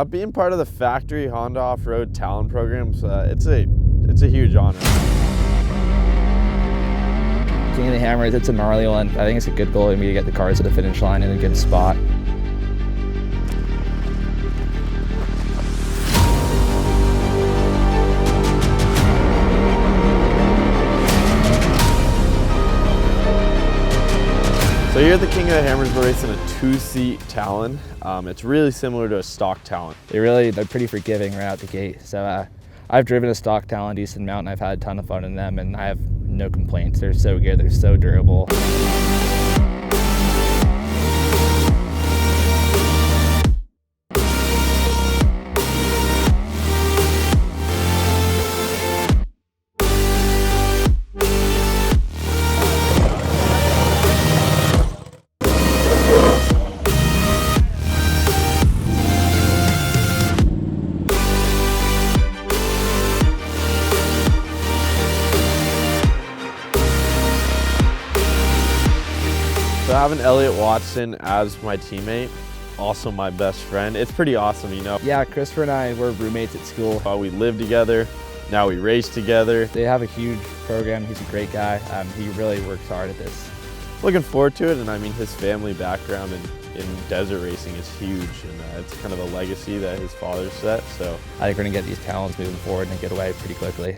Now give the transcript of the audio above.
Being part of the Factory Honda Offroad Talon programs, it's a huge honor. King of the Hammers, it's a gnarly one. I think it's a good goal for me to get the cars to the finish line in a good spot. So here at the King of the Hammers, we're racing a two-seat Talon. It's really similar to a stock Talon. They're pretty forgiving right out the gate. So I've driven a stock Talon decent amount, and I've had a ton of fun in them, and I have no complaints. They're so good, they're so durable. So having Elliot Watson as my teammate, also my best friend, it's pretty awesome, you know. Yeah, Christopher and I were roommates at school. We live together, now we race together. They have a huge program. He's a great guy. He really works hard at this. Looking forward to it, and I mean his family background in desert racing is huge, and it's kind of a legacy that his father set. So I think we're gonna get these Talons moving forward and get away pretty quickly.